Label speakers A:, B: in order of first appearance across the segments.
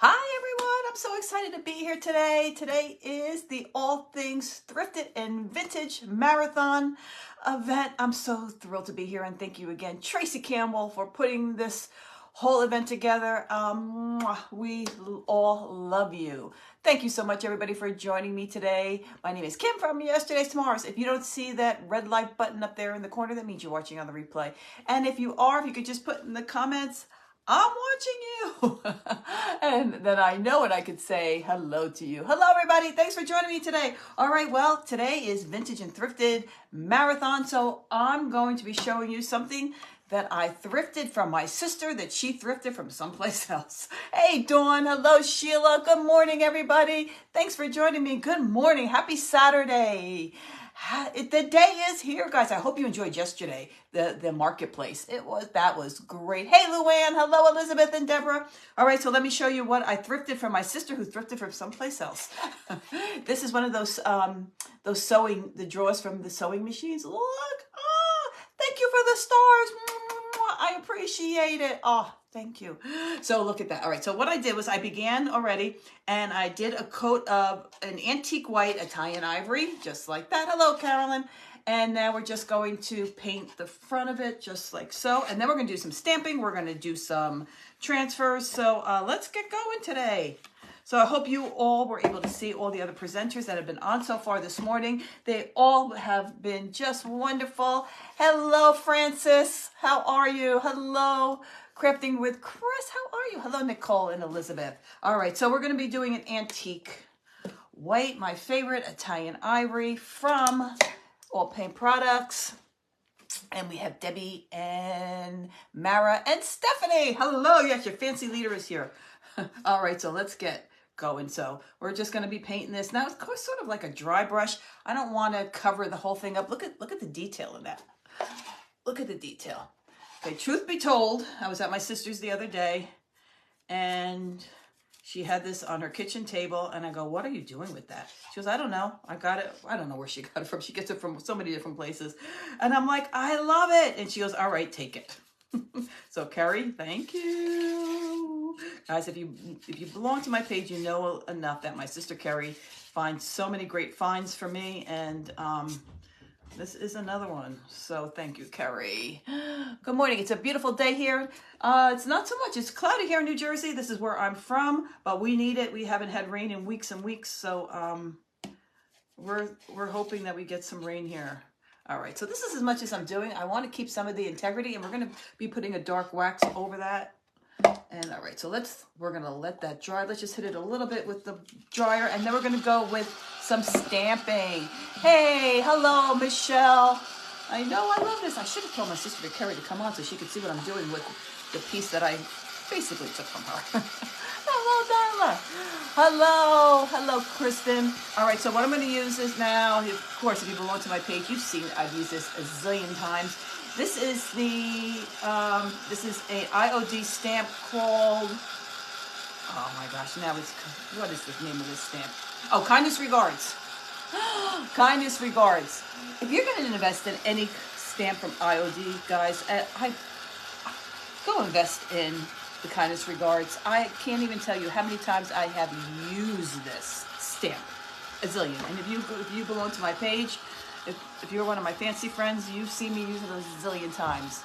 A: Hi everyone, I'm so excited to be here today. Today is the All Things Thrifted and Vintage Marathon event. I'm so thrilled to be here, and thank you again, Tracy Campbell, for putting this whole event together. We all love you. Thank you so much, everybody, for joining me today. My name is Kim from Yesterday's Tomorrow's. If you don't see that red light button up there in the corner, that means you're watching on the replay. And if you are, if you could just put in the comments, I'm watching you. And then I know it. I could say hello to you. Hello, everybody. Thanks for joining me today. All right. Well, today is Vintage and Thrifted Marathon. So I'm going to be showing you something that I thrifted from my sister that she thrifted from someplace else. Hey, Dawn. Hello, Sheila. Good morning, everybody. Thanks for joining me. Good morning. Happy Saturday. The day is here, guys. I hope you enjoyed yesterday, the marketplace. That was great. Hey, Luann. Hello, Elizabeth and Deborah. All right, so let me show you what I thrifted from my sister who thrifted from someplace else. This is one of those sewing, the drawers from the sewing machines. Look. Oh, thank you for the stars. I appreciate it. Oh, thank you. So look at that. All right. So what I did was I began already, and I did a coat of an antique white Italian ivory, just like that. Hello, Carolyn. And now we're just going to paint the front of it just like so. And then we're going to do some stamping. We're going to do some transfers. So let's get going today. So I hope you all were able to see all the other presenters that have been on so far this morning. They all have been just wonderful. Hello, Francis. How are you? Hello, Crafting with Chris. How are you? Hello, Nicole and Elizabeth. All right, so we're going to be doing an antique white, my favorite Italian ivory from All Paint Products. And we have Debbie and Mara and Stephanie. Hello. Yes, your fancy leader is here. All right, so let's get going. So we're just going to be painting this. Now, it's sort of like a dry brush. I don't want to cover the whole thing up. Look at the detail in that. Look at the detail. Okay, truth be told, I was at my sister's the other day, and she had this on her kitchen table, and I go, what are you doing with that? She goes, I don't know. I got it. I don't know where she got it from. She gets it from so many different places. And I'm like, I love it. And she goes, all right, take it. So Carrie, thank you. Guys, if you belong to my page, you know enough that my sister Carrie finds so many great finds for me, and this is another one. So thank you, Carrie. Good morning. It's a beautiful day here. It's not so much. It's cloudy here in New Jersey. This is where I'm from, but we need it. We haven't had rain in weeks and weeks, so we're hoping that we get some rain here. All right, so this is as much as I'm doing. I want to keep some of the integrity, and we're going to be putting a dark wax over that. And all right, so we're going to let that dry. Let's just hit it a little bit with the dryer, and then we're going to go with some stamping. Hey, hello, Michelle. I know, I love this. I should have told my sister Carrie to come on so she could see what I'm doing with the piece that I basically took from her. Hello, Darla. Hello, Kristen. All right, so what I'm going to use is now, of course, if you belong to my page, you've seen I've used this a zillion times. This is a IOD stamp called, oh my gosh, what is the name of this stamp? Oh, Kindness Regards. Kindness Regards. If you're going to invest in any stamp from IOD, guys, go invest in the Kindness Regards. I can't even tell you how many times I have used this stamp. A zillion. And if you belong to my page, if you're one of my fancy friends, you've seen me use it a zillion times.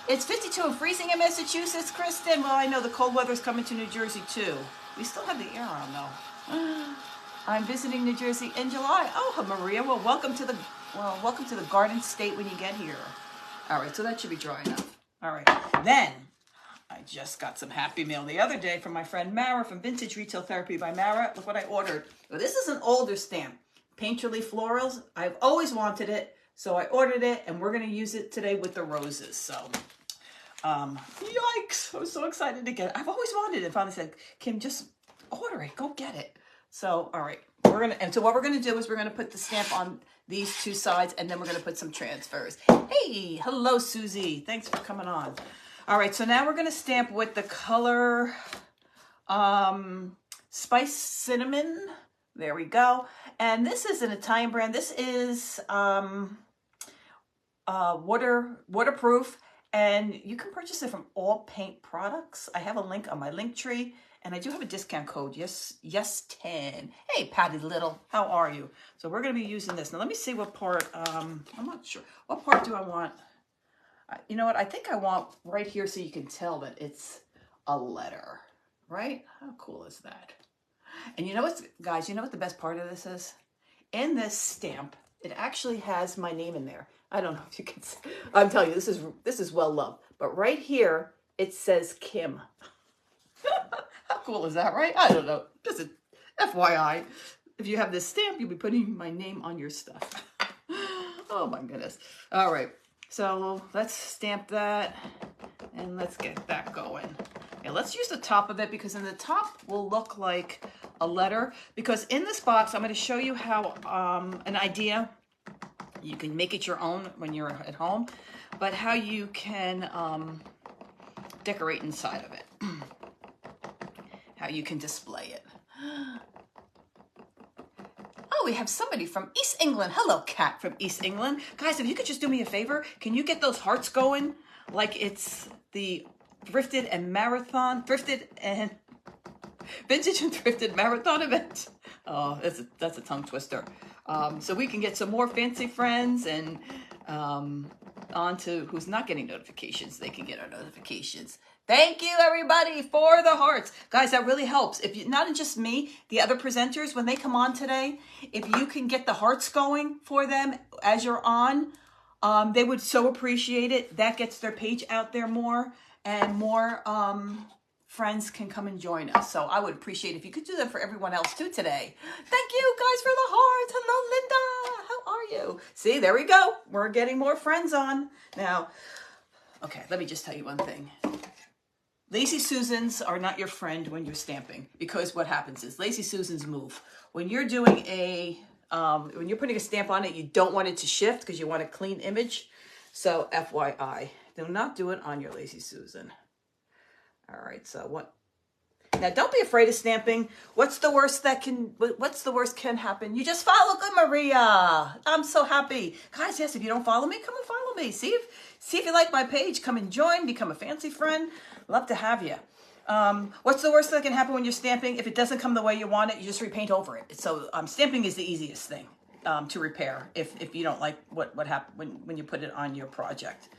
A: It's 52 and freezing in Massachusetts, Kristen. Well, I know the cold weather's coming to New Jersey too. We still have the air on though. I'm visiting New Jersey in July. Oh, Maria. Well, welcome to the Garden State when you get here. All right, so that should be dry enough. All right, then I just got some happy mail the other day from my friend Mara from Vintage Retail Therapy by Mara. Look what I ordered. Well, this is an older stamp. Painterly Florals. I've always wanted it, so I ordered it, and we're going to use it today with the roses. So, yikes. I was so excited to get it. I've always wanted it. Finally said, Kim, just order it. Go get it. So, all right. So what we're going to do is we're going to put the stamp on these two sides, and then we're going to put some transfers. Hey, hello, Susie. Thanks for coming on. All right, so now we're going to stamp with the color Spice Cinnamon. There we go. And this is an Italian brand. This is waterproof, And you can purchase it from All Paint Products. I have a link on my link tree, and I do have a discount code, yes10. Hey, Patty Little, how are you? So we're going to be using this. Now let me see what part, I'm not sure. What part do I want? You know what? I think I want right here so you can tell that it's a letter, right? How cool is that? And you know what, guys, you know what the best part of this is? In this stamp, it actually has my name in there. I don't know if you can see. I'm telling you, this is well loved. But right here, it says Kim. How cool is that, right? I don't know. Just a FYI. If you have this stamp, you'll be putting my name on your stuff. Oh my goodness. All right. So let's stamp that and let's get that going. Okay, let's use the top of it because in the top will look like a letter. Because in this box, I'm going to show you how an idea. You can make it your own when you're at home, but how you can decorate inside of it. How you can display it. Oh, we have somebody from East England. Hello, Kat from East England. Guys, if you could just do me a favor, can you get those hearts going like it's the Thrifted and Vintage and Thrifted Marathon event? Oh, that's a tongue twister. So we can get some more fancy friends and on to who's not getting notifications. They can get our notifications. Thank you, everybody, for the hearts. Guys, that really helps. If you, not just me, the other presenters, when they come on today, if you can get the hearts going for them as you're on, they would so appreciate it. That gets their page out there more, and more friends can come and join us. So I would appreciate if you could do that for everyone else too today. Thank you guys for the hearts. Hello, Linda. How are you? See, there we go. We're getting more friends on. Now, okay, let me just tell you one thing. Lazy Susans are not your friend when you're stamping, because what happens is Lazy Susans move. When you're doing when you're putting a stamp on it, you don't want it to shift because you want a clean image. So FYI, do not do it on your Lazy Susan. All right, so what? Now, don't be afraid of stamping. What's the worst can happen? You just follow Good Maria. I'm so happy. Guys, yes, if you don't follow me, come and follow me. See if you like my page. Come and join, become a fancy friend. Love to have you. What's the worst that can happen when you're stamping? If it doesn't come the way you want it, you just repaint over it. So stamping is the easiest thing to repair if you don't like what happened when you put it on your project.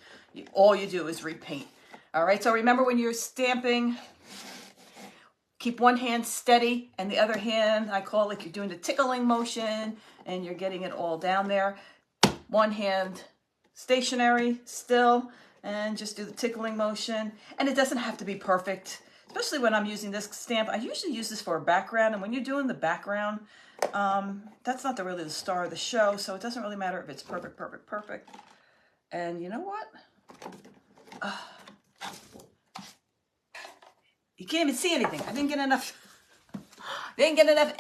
A: All you do is repaint. All right, so remember when you're stamping, keep one hand steady and the other hand, I call it like you're doing the tickling motion and you're getting it all down there. One hand stationary, still, and just do the tickling motion. And it doesn't have to be perfect, especially when I'm using this stamp. I usually use this for a background, and when you're doing the background, that's not really the star of the show, so it doesn't really matter if it's perfect. And you know what? You can't even see anything. I didn't get enough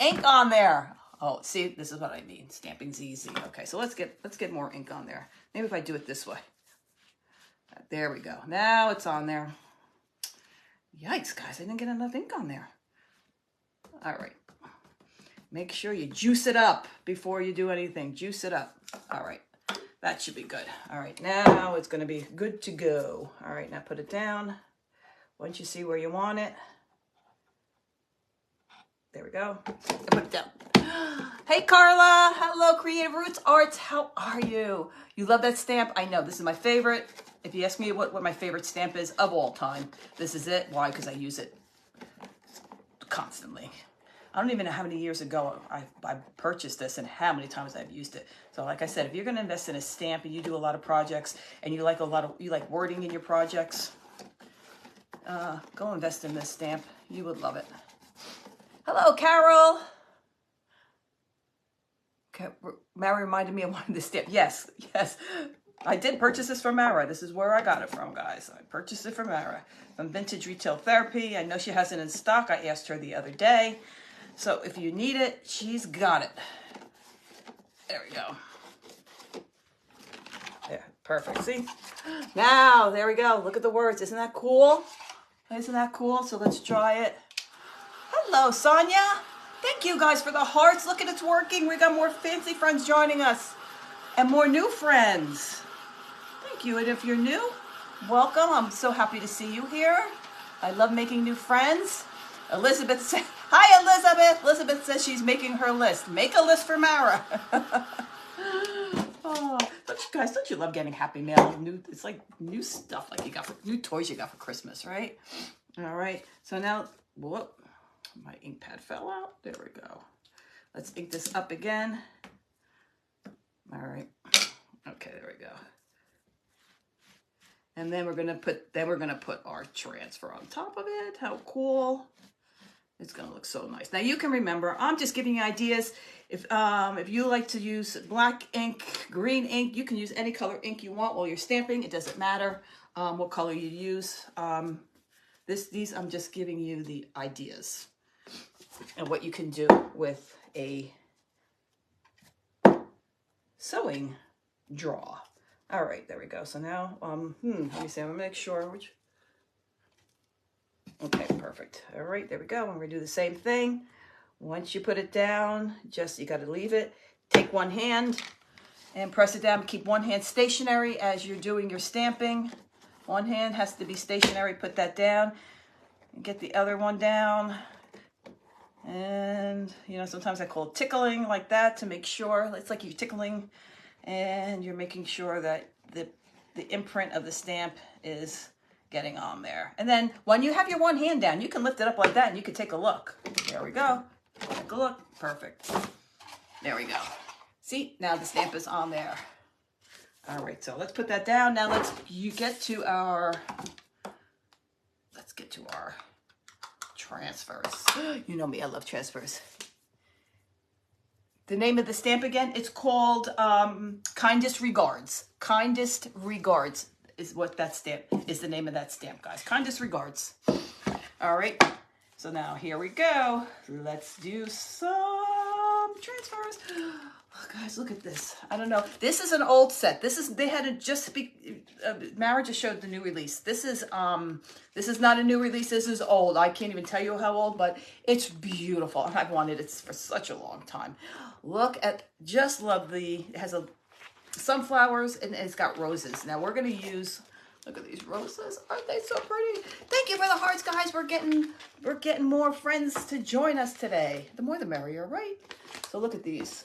A: ink on there. Oh, see, this is what I mean. Stamping's easy. Okay, so let's get more ink on there. Maybe if I do it this way. There we go. Now it's on there. Yikes, guys, I didn't get enough ink on there. All right. Make sure you juice it up before you do anything. Juice it up. All right. That should be good. All right, now it's going to be good to go. All right, now put it down. Once you see where you want it. There we go. I put it down. Hey, Carla. Hello, Creative Roots Arts. How are you? You love that stamp? I know. This is my favorite. If you ask me what my favorite stamp is of all time, this is it. Why? Because I use it constantly. I don't even know how many years ago I purchased this and how many times I've used it. So like I said, if you're going to invest in a stamp and you do a lot of projects and you like wording in your projects, go invest in this stamp. You would love it. Hello, Carol. Okay, Mara reminded me of one of the stamp. Yes. I did purchase this from Mara. This is where I got it from, guys. I purchased it from Mara from Vintage Retail Therapy. I know she has it in stock. I asked her the other day. So if you need it, she's got it. There we go. Yeah, perfect. See? Now, there we go. Look at the words. Isn't that cool? Isn't that cool? So let's try it. Hello, Sonia. Thank you guys for the hearts. Look at it's working. We got more fancy friends joining us and more new friends. Thank you. And if you're new, Welcome. I'm so happy to see you here. I love making new friends. Elizabeth said, hi, Elizabeth. Elizabeth says she's making her list. Make a list for Mara. Oh, guys, don't you love getting happy mail? It's like new stuff, like you got new toys you got for Christmas, right? All right. So now, whoop, my ink pad fell out. There we go. Let's ink this up again. All right. Okay, there we go. And then we're gonna put our transfer on top of it. How cool! It's gonna look so nice. Now you can remember, I'm just giving you ideas. If you like to use black ink, green ink, you can use any color ink you want while you're stamping. It doesn't matter what color you use. These I'm just giving you the ideas and what you can do with a sewing draw. All right, there we go. So now, let me see. I'm gonna make sure which. Okay, perfect. All right, there we go. And we're gonna do the same thing. Once you put it down, you got to leave it. Take one hand and press it down. Keep one hand stationary as you're doing your stamping. One hand has to be stationary. Put that down. And get the other one down. And sometimes I call it tickling like that to make sure. It's like you're tickling. And you're making sure that the imprint of the stamp is getting on there. And then when you have your one hand down, you can lift it up like that and you can take a look. There we go. Take a look. Perfect. There we go. See, now the stamp is on there. All right, so let's put that down. Now let's get to our transfers. You know me, I love transfers. The name of the stamp again, it's called Kindest Regards. Kindest Regards is what that stamp is, the name of that stamp, guys. Kindest Regards. All right, so now here we go. Let's do some transfers. Oh, guys, look at this. I don't know. This is an old set. They had to just be, Mara just showed the new release. This is not a new release. This is old. I can't even tell you how old, but it's beautiful. And I've wanted it for such a long time. Look at, just love it has sunflowers and it's got roses. Now we're going to use, look at these roses. Aren't they so pretty? Thank you for the hearts, guys. We're getting more friends to join us today. The more the merrier, right? So look at these.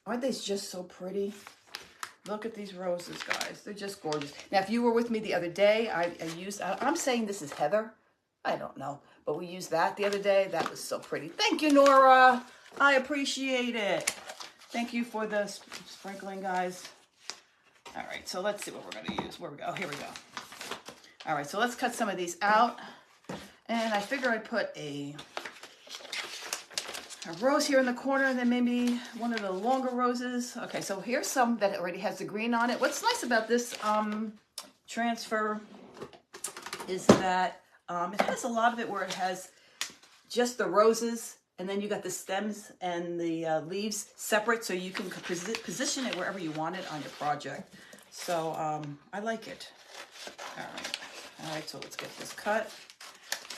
A: Aren't they just so pretty? Look at these roses, guys. They're just gorgeous. Now, if you were with me the other day, I'm saying this is heather. I don't know, but we used that the other day. That was so pretty. Thank you, Nora. I appreciate it. Thank you for the sprinkling, guys. All right, so let's see what we're going to use. Where we go? Here we go. All right, so let's cut some of these out. And I figure I'd put a rose here in the corner, and then maybe one of the longer roses. Okay, so here's some that already has the green on it. What's nice about this transfer is that it has a lot of it where it has just the roses, and then you got the stems and the leaves separate, so you can position it wherever you want it on your project. So I like it. All right, so let's get this cut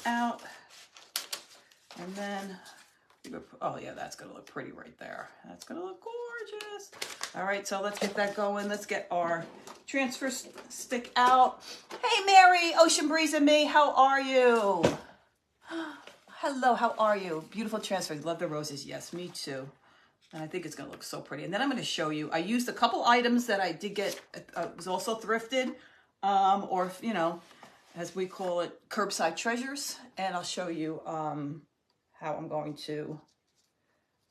A: out, and then, oh yeah, that's gonna look pretty right there. That's gonna look gorgeous. All right, so let's get that going. Let's get our transfer stick out. Hey, Mary, Ocean Breeze and me, how are you? Hello, how are you? Beautiful transfer. Love the roses. Yes, me too. And I think it's gonna look so pretty. And then I'm gonna show you, I used a couple items that I did get, was also thrifted, or, as we call it, curbside treasures. And I'll show you how I'm going to,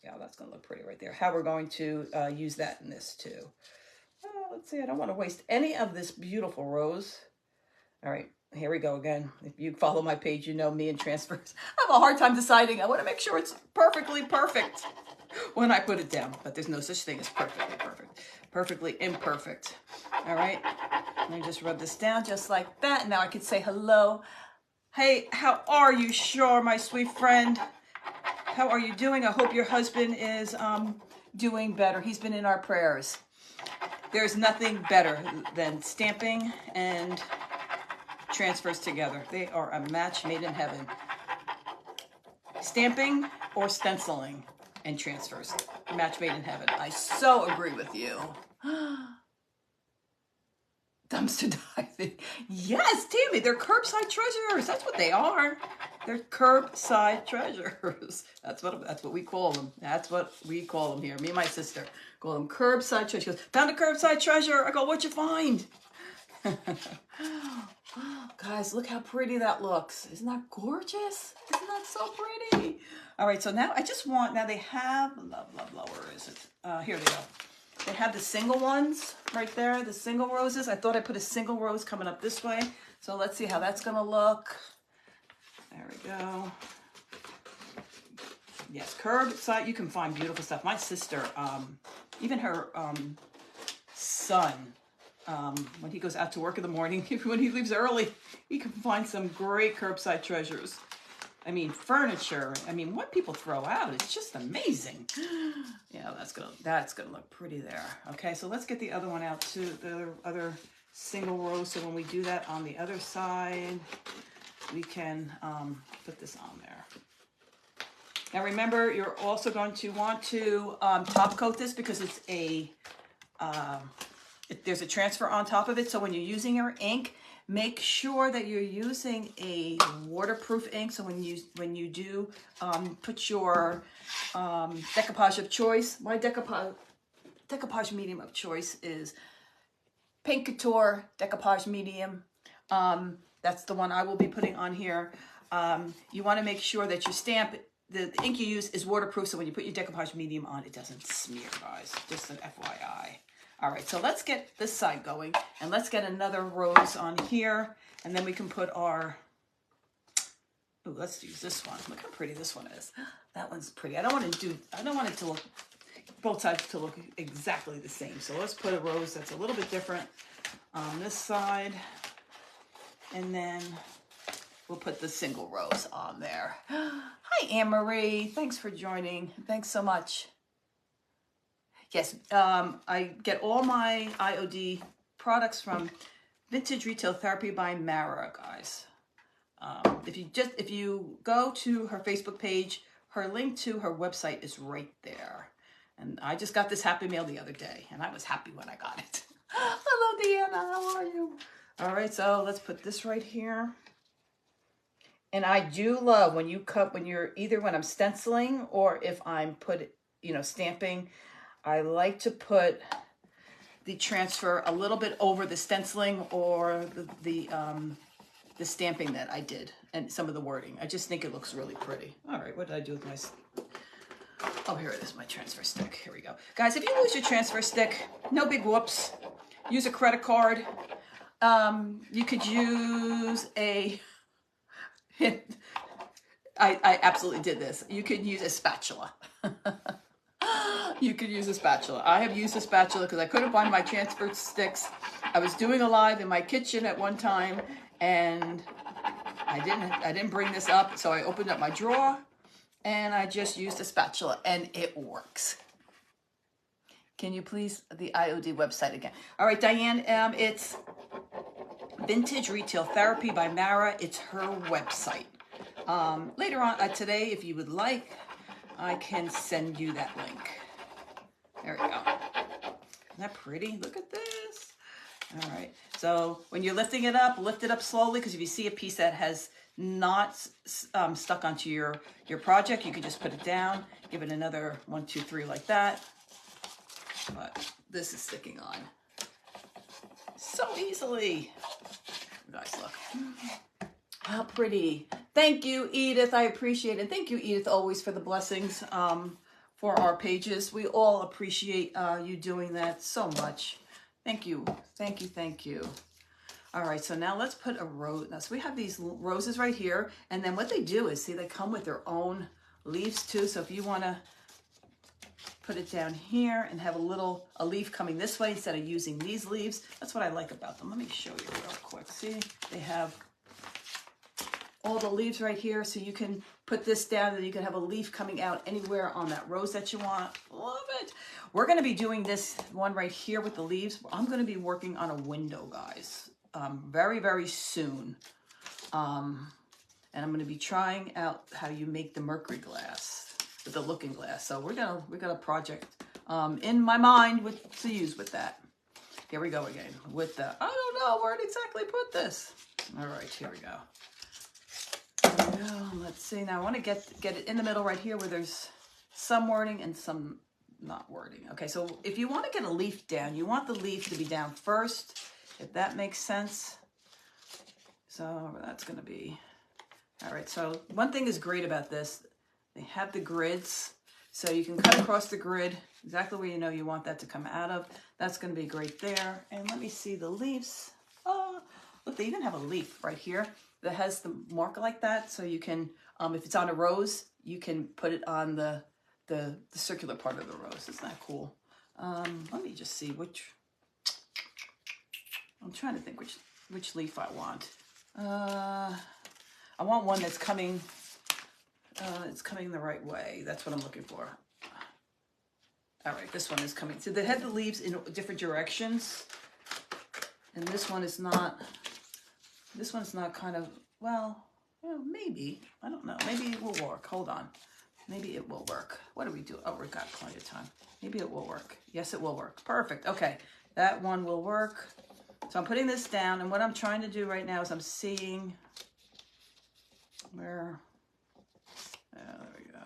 A: yeah, that's going to look pretty right there, how we're going to use that in this too. Let's see, I don't want to waste any of this beautiful rose. All right, here we go again. If you follow my page, you know me and transfers. I have a hard time deciding. I want to make sure it's perfectly perfect when I put it down, but there's no such thing as perfectly perfect. Perfectly imperfect. All right, let me just rub this down just like that. Now I can say hello. Hey, how are you, Shore, my sweet friend? How are you doing? I hope your husband is doing better. He's been in our prayers. There's nothing better than stamping and transfers together. They are a match made in heaven. Stamping or stenciling and transfers. A match made in heaven. I so agree with you. The dumpster diving. Yes, Tammy, they're curbside treasures. That's what they are. They're curbside treasures. That's what we call them. That's what we call them here. Me and my sister call them curbside treasures. She goes, found a curbside treasure. I go, what'd you find? Guys, look how pretty that looks. Isn't that gorgeous? Isn't that so pretty? All right, so now I just want, now they have, blah, blah, blah, where is it? Here they go. They have the single ones right there, the single roses. I thought I put a single rose coming up this way. So let's see how that's gonna look. There we go. Yes, curbside, you can find beautiful stuff. My sister, even her son, when he goes out to work in the morning, when he leaves early, he can find some great curbside treasures. I mean, furniture. I mean, what people throw out is just amazing. Yeah, that's gonna look pretty there. Okay, so let's get the other one out too, the other single rose. So when we do that on the other side, we can put this on there. Now remember, you're also going to want to top coat this because it's a there's a transfer on top of it. So when you're using your ink, make sure that you're using a waterproof ink. So when you do put your decoupage of choice, my decoupage medium of choice is Paint Couture Decoupage Medium. That's the one I will be putting on here. You want to make sure that your stamp, the ink you use is waterproof, so when you put your decoupage medium on, it doesn't smear, guys. Just an FYI. All right, so let's get this side going, and let's get another rose on here, and then we can put our, ooh, let's use this one. Look how pretty this one is. That one's pretty. I don't want it to look, both sides to look exactly the same. So let's put a rose that's a little bit different on this side, and then we'll put the single rose on there. Hi, Anne-Marie. Thanks for joining. Thanks so much. Yes, I get all my IOD products from Vintage Retail Therapy by Mara, guys. If you go to her Facebook page, her link to her website is right there. And I just got this Happy Mail the other day, and I was happy when I got it. Hello, Deanna. How are you? All right, so let's put this right here. And I do love when you cut, when I'm stenciling or if I'm stamping, I like to put the transfer a little bit over the stenciling or the stamping that I did and some of the wording. I just think it looks really pretty. All right, what did I do with my, oh, here it is, my transfer stick. Here we go. Guys, if you lose your transfer stick, no big whoops. Use a credit card. You could use a, I absolutely did this. You could use a spatula. You could use a spatula. I have used a spatula because I couldn't find my transfer sticks. I was doing a live in my kitchen at one time, and I didn't bring this up, so I opened up my drawer, and I just used a spatula, and it works. Can you please, the IOD website again? All right, Diane, it's Vintage Retail Therapy by Mara. It's her website. Later on today, if you would like, I can send you that link. There we go. Isn't that pretty? Look at this. All right. So when you're lifting it up, lift it up slowly, because if you see a piece that has not stuck onto your project, you can just put it down, give it another 1, 2, 3 like that. But this is sticking on so easily. You guys, look. How pretty. Thank you, Edith. I appreciate it. Thank you, Edith, always for the blessings for our pages. We all appreciate you doing that so much. Thank you. Thank you. Thank you. All right, so now let's put a rose. Now, so we have these roses right here, and then what they do is, see, they come with their own leaves too. So if you want to put it down here and have a leaf coming this way instead of using these leaves, that's what I like about them. Let me show you real quick. See, they have all the leaves right here, so you can put this down and you can have a leaf coming out anywhere on that rose that you want. Love it. We're going to be doing this one right here with the leaves. I'm going to be working on a window, guys, very, very soon. And I'm going to be trying out how you make the mercury glass with the looking glass. So we got a project in my mind to use with that. Here we go again with the, I don't know where to exactly put this. All right, here we go. Let's see. Now I want to get it in the middle right here where there's some wording and some not wording. Okay, so if you want to get a leaf down, you want the leaf to be down first, if that makes sense. So that's going to be, all right. So one thing is great about this, they have the grids. So you can cut across the grid exactly where you know you want that to come out of. That's going to be great there. And let me see the leaves. Oh, look, they even have a leaf right here that has the mark like that. So you can, if it's on a rose, you can put it on the circular part of the rose. Isn't that cool? Let me just see which, I'm trying to think which leaf I want. I want one that's coming, it's coming the right way. That's what I'm looking for. All right, this one is coming. So they had the leaves in different directions. And this one is not kind of, well, maybe. I don't know. Maybe it will work. Hold on. Maybe it will work. What do we do? Oh, we've got plenty of time. Maybe it will work. Yes, it will work. Perfect. Okay, that one will work. So I'm putting this down, and what I'm trying to do right now is I'm seeing where, there we go.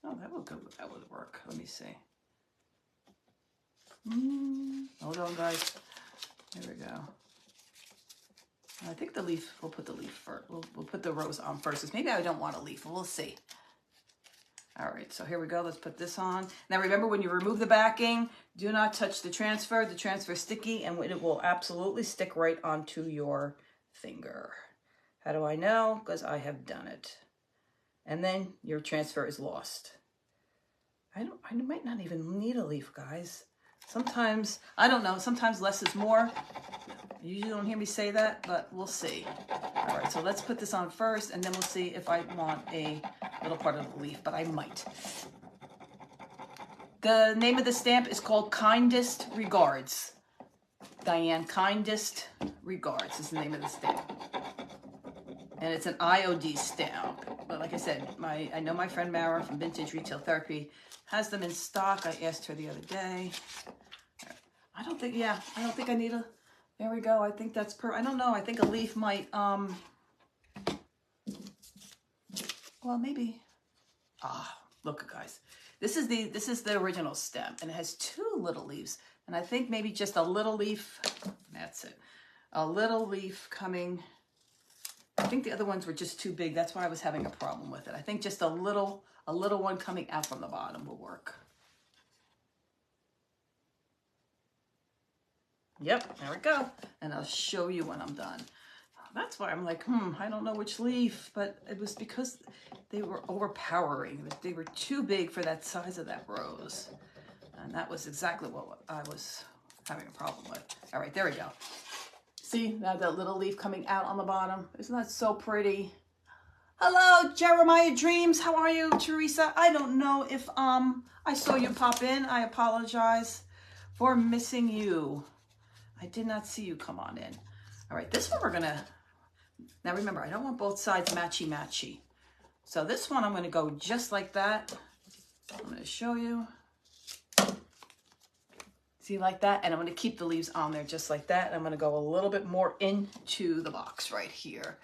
A: Oh, that would go. That would work. Let me see. Hold on, guys. There we go. I think the leaf, we'll put the leaf first. We'll put the rose on first, because maybe I don't want a leaf. We'll see. All right, so here we go. Let's put this on. Now remember, when you remove the backing, do not touch the transfer. The transfer is sticky, and it will absolutely stick right onto your finger. How do I know? Because I have done it. And then your transfer is lost. I might not even need a leaf, guys. Sometimes, I don't know, sometimes less is more. You usually don't hear me say that, but we'll see. All right, so let's put this on first, and then we'll see if I want a little part of the leaf, but I might. The name of the stamp is called Kindest Regards. Diane, Kindest Regards is the name of the stamp. And it's an IOD stamp. But like I said, I know my friend Mara from Vintage Retail Therapy has them in stock. I asked her the other day. I don't think I need a, there we go. I think that's I don't know. I think a leaf might, well, maybe. Look, guys. This is the original stem, and it has 2 little leaves. And I think maybe just a little leaf, that's it. A little leaf coming. I think the other ones were just too big. That's why I was having a problem with it. I think just a little one coming out from the bottom will work. Yep, there we go. And I'll show you when I'm done. That's why I'm like, I don't know which leaf, but it was because they were overpowering. They were too big for that size of that rose. And that was exactly what I was having a problem with. All right, there we go. See, now that little leaf coming out on the bottom. Isn't that so pretty? Hello, Jeremiah Dreams. How are you, Teresa? I don't know if I saw you pop in. I apologize for missing you. I did not see you come on in. All right, this one we're gonna, now remember, I don't want both sides matchy-matchy. So this one I'm gonna go just like that. I'm gonna show you. See, like that, and I'm gonna keep the leaves on there just like that. I'm gonna go a little bit more into the box right here.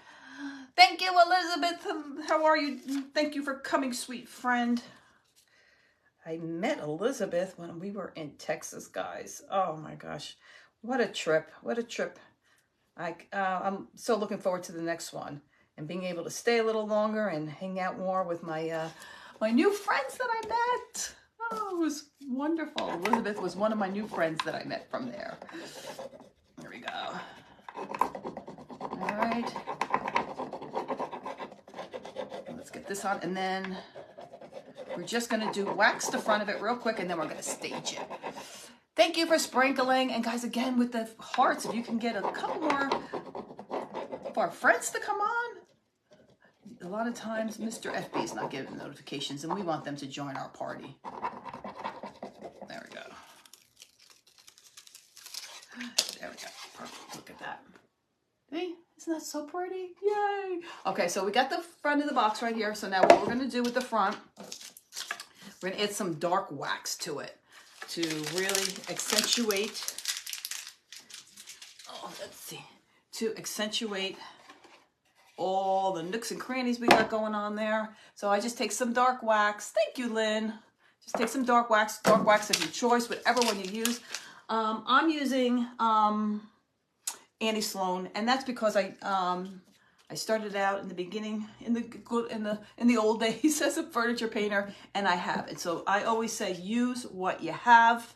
A: Thank you, Elizabeth. How are you? Thank you for coming, sweet friend. I met Elizabeth when we were in Texas, guys. Oh my gosh, what a trip! What a trip! I'm so looking forward to the next one and being able to stay a little longer and hang out more with my my new friends that I met. Oh, it was wonderful. Elizabeth was one of my new friends that I met from there. Here we go. All right. Let's get this on, and then we're just going to do wax the front of it real quick, and then we're going to stage it. Thank you for sprinkling. And guys, again, with the hearts, if you can get a couple more of our friends to come on. A lot of times, Mr. FB is not giving notifications, and we want them to join our party. There we go. There we go. Perfect. Look at that. See? Isn't that so pretty? Yay! Okay, so we got the front of the box right here. So now what we're going to do with the front, we're going to add some dark wax to it to really accentuate let's see, to accentuate all the nooks and crannies we got going on there. So I just take some dark wax. Thank you, Lynn. Just take some dark wax of your choice, whatever one you use. I'm using Annie Sloan, and that's because I started out in the beginning, in the old days as a furniture painter, and I have it. So I always say use what you have,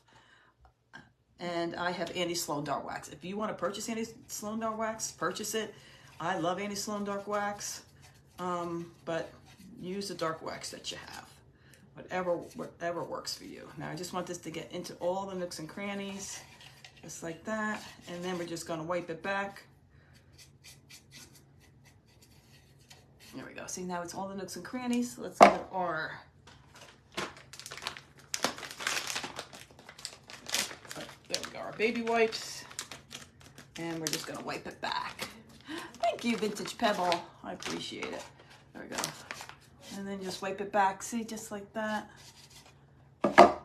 A: and I have Annie Sloan dark wax. If you want to purchase Annie Sloan dark wax, purchase it. I love Annie Sloan dark wax, but use the dark wax that you have. Whatever works for you. Now I just want this to get into all the nooks and crannies, just like that. And then we're just gonna wipe it back. There we go. See, now it's all the nooks and crannies. Let's get our there we go, our baby wipes. And we're just gonna wipe it back. Thank you, Vintage Pebble. I appreciate it. There we go. And then just wipe it back. See, just like that. All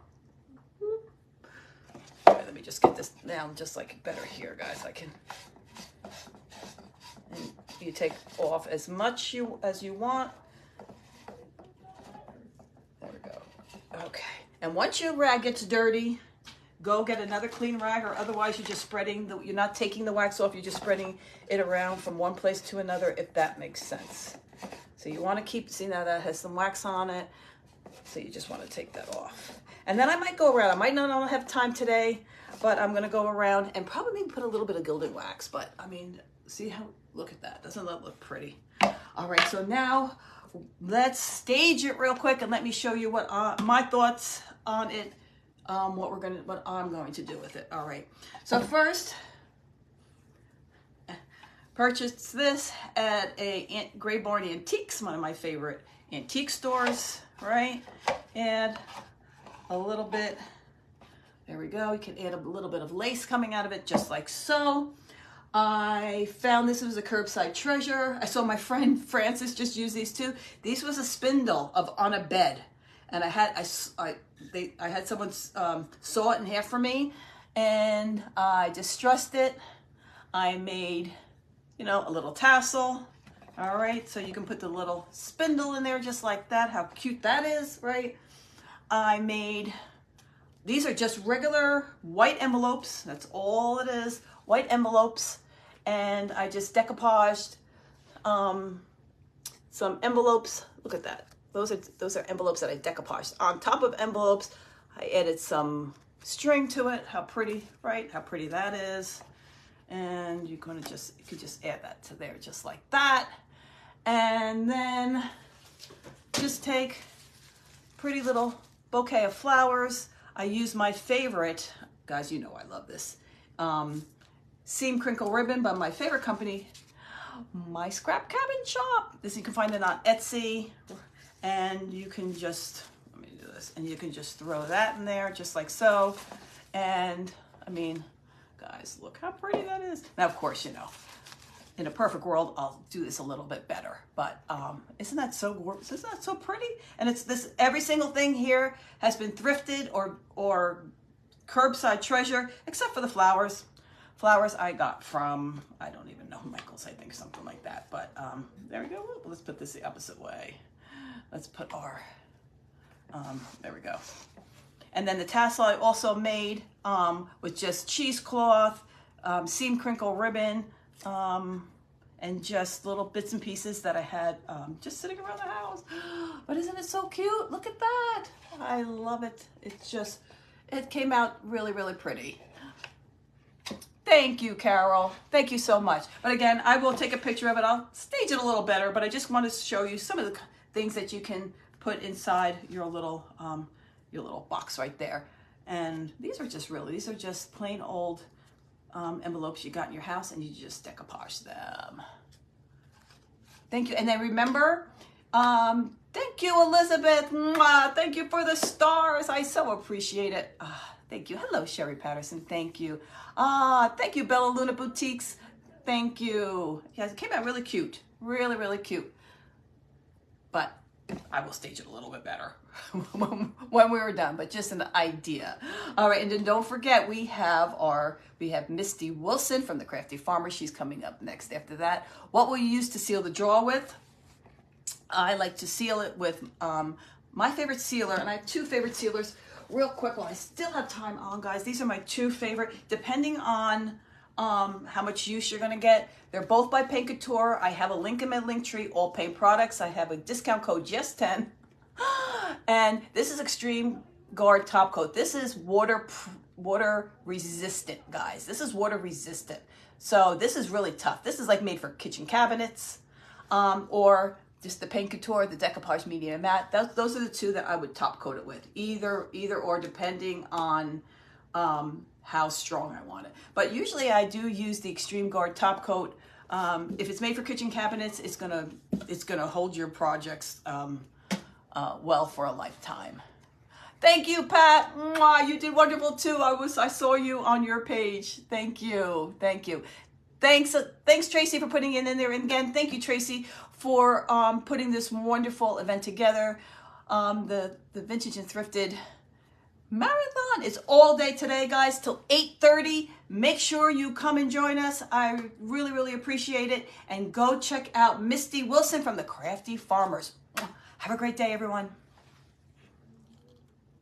A: right, let me just get this down just like better here, guys. I can. And you take off as much as you want. There we go. Okay. And once your rag gets dirty, go get another clean rag, or otherwise you're just spreading you're not taking the wax off. You're just spreading it around from one place to another, if that makes sense. So you want to keep, see now that has some wax on it. So you just want to take that off. And then I might go around. I might not have time today, but I'm going to go around and probably maybe put a little bit of gilding wax. But I mean, see how, look at that. Doesn't that look pretty? All right, so now let's stage it real quick and let me show you what my thoughts on it, what I'm going to do with it. All right, so first, purchased this at a Gray Barn Antiques, one of my favorite antique stores, right? And a little bit, there we go. You can add a little bit of lace coming out of it, just like so. I found this was a curbside treasure. I saw my friend Francis just use these too. These was a spindle on a bed, and I had someone saw it in half for me, and I distressed it. I made, you know, a little tassel. All right, so you can put the little spindle in there just like that. How cute that is, right? I made, these are just regular white envelopes. That's all it is, white envelopes. And I just decoupaged some envelopes. Look at that. Those are envelopes that I decoupaged. On top of envelopes, I added some string to it. How pretty, right? How pretty that is. And you could just add that to there just like that. And then just take pretty little bouquet of flowers. I use my favorite, guys, you know I love this, seam crinkle ribbon by my favorite company, My Scrap Cabin Shop. This, you can find it on Etsy, and you can just, let me do this, and you can just throw that in there just like so. And I mean, guys, look how pretty that is. Now, of course, you know, in a perfect world, I'll do this a little bit better, but isn't that so gorgeous? Isn't that so pretty? And it's this, every single thing here has been thrifted or curbside treasure, except for the flowers. Flowers I got from, I don't even know, Michael's, I think, something like that. But there we go. Let's put this the opposite way. Let's put our, there we go. And then the tassel I also made with just cheesecloth, seam crinkle ribbon, and just little bits and pieces that I had just sitting around the house. But isn't it so cute? Look at that. I love it. It's just, it came out really, really pretty. Thank you, Carol. Thank you so much. But again, I will take a picture of it. I'll stage it a little better, but I just want to show you some of the things that you can put inside your little box right there. And these are just plain old envelopes you got in your house, and you just decoupage them. Thank you. And then remember, thank you, Elizabeth. Mwah. Thank you for the stars. I so appreciate it. Thank you. Hello, Sherry Patterson. Thank you. Thank you, Bella Luna Boutiques. Thank you. Yeah, it came out really cute. Really, really cute. But I will stage it a little bit better when we were done, but just an idea. All right, and then don't forget we have Misty Wilson from the Crafty Farmer. She's coming up next after that. What will you use to seal the drawer with? I like to seal it with my favorite sealer, and I have two favorite sealers. Real quick, while I still have time on, guys, these are my two favorite, depending on how much use you're going to get. They're both by Paint Couture. I have a link in my link tree, all paint products. I have a discount code, just10. And this is Extreme Guard Top Coat. This is water resistant, guys. This is water resistant. So this is really tough. This is like made for kitchen cabinets, or just the Paint Couture, the Decoupage Medium Matte. Those are the two that I would top coat it with. Either or, depending on how strong I want it. But usually I do use the Extreme Guard Top Coat. If it's made for kitchen cabinets, it's gonna hold your projects well for a lifetime. Thank you, Pat. Mwah, you did wonderful too. I saw you on your page. Thank you. Thanks, Tracy, for putting it in there. And again, thank you, Tracy, for putting this wonderful event together. The Vintage and Thrifted Marathon is all day today, guys, till 8:30. Make sure you come and join us. I really, really appreciate it. And go check out Misty Wilson from the Crafty Farmers. Have a great day, everyone.